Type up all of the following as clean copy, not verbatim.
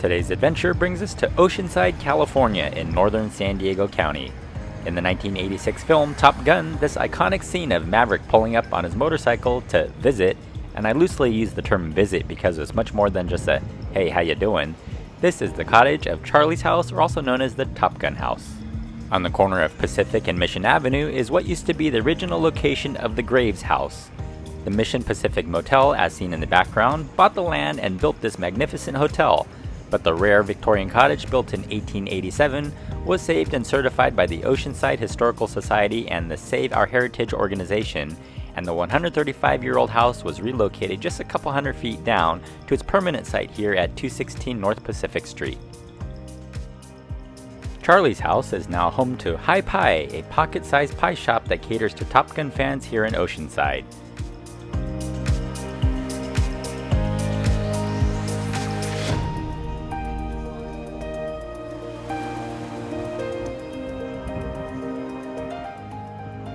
Today's adventure brings us to Oceanside, California in northern San Diego County. In the 1986 film Top Gun, this iconic scene of Maverick pulling up on his motorcycle to visit, and I loosely use the term visit because it's much more than just a, hey, how you doing? This is the cottage of Charlie's house, or also known as the Top Gun house. On the corner of Pacific and Mission Avenue is what used to be the original location of the Graves house. The Mission Pacific Motel, as seen in the background, bought the land and built this magnificent hotel, but the rare Victorian cottage built in 1887 was saved and certified by the Oceanside Historical Society and the Save Our Heritage organization, and the 135-year-old house was relocated just a couple hundred feet down to its permanent site here at 216 North Pacific Street. Charlie's house is now home to Hai Pai, a pocket-sized pie shop that caters to Top Gun fans here in Oceanside.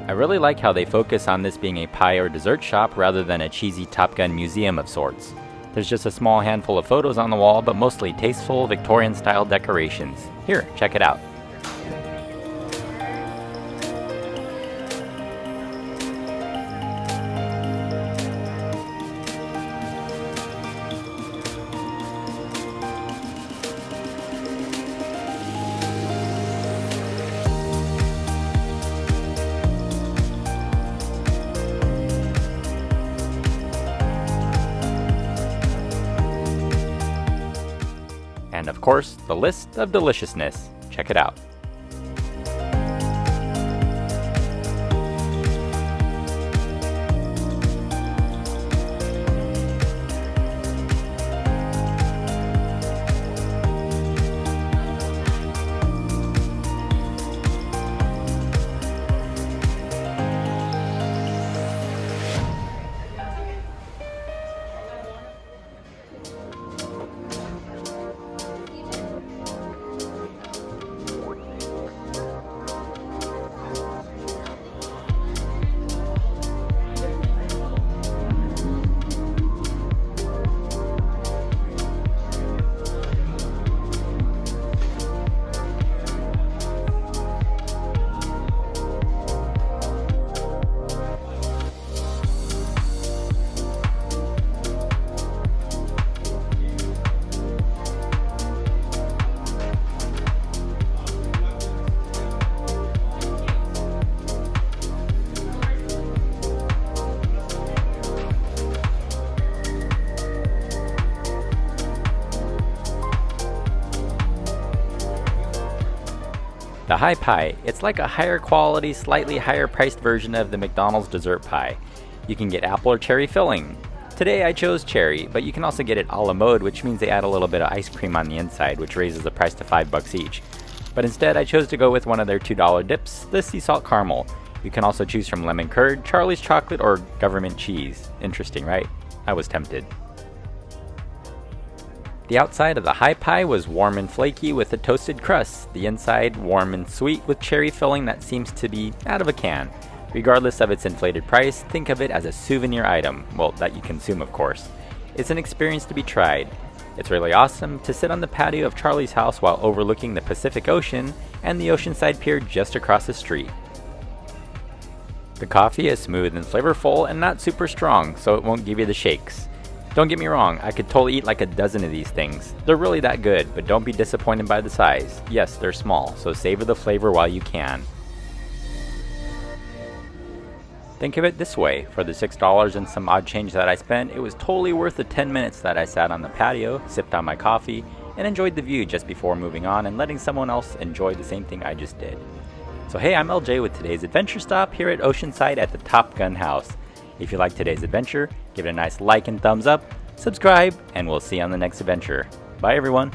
I really like how they focus on this being a pie or dessert shop rather than a cheesy Top Gun museum of sorts. There's just a small handful of photos on the wall, but mostly tasteful Victorian-style decorations. Here, check it out. And of course, the list of deliciousness. Check it out. The Hai Pai, it's like a higher quality, slightly higher priced version of the McDonald's dessert pie. You can get apple or cherry filling. Today I chose cherry, but you can also get it a la mode, which means they add a little bit of ice cream on the inside, which raises the price to $5 each. But instead I chose to go with one of their $2 dips, the sea salt caramel. You can also choose from lemon curd, Charlie's chocolate, or government cheese. Interesting, right? I was tempted. The outside of the Hai Pai was warm and flaky with a toasted crust, the inside warm and sweet with cherry filling that seems to be out of a can. Regardless of its inflated price, think of it as a souvenir item, well, that you consume of course. It's an experience to be tried. It's really awesome to sit on the patio of Charlie's house while overlooking the Pacific Ocean and the Oceanside Pier just across the street. The coffee is smooth and flavorful and not super strong, so it won't give you the shakes. Don't get me wrong, I could totally eat like a dozen of these things. They're really that good, but don't be disappointed by the size. Yes, they're small, so savor the flavor while you can. Think of it this way, for the $6 and some odd change that I spent, it was totally worth the 10 minutes that I sat on the patio, sipped on my coffee, and enjoyed the view just before moving on and letting someone else enjoy the same thing I just did. So hey, I'm LJ with today's adventure stop here at Oceanside at the Top Gun house. If you liked today's adventure, give it a nice like and thumbs up, subscribe, and we'll see you on the next adventure. Bye everyone!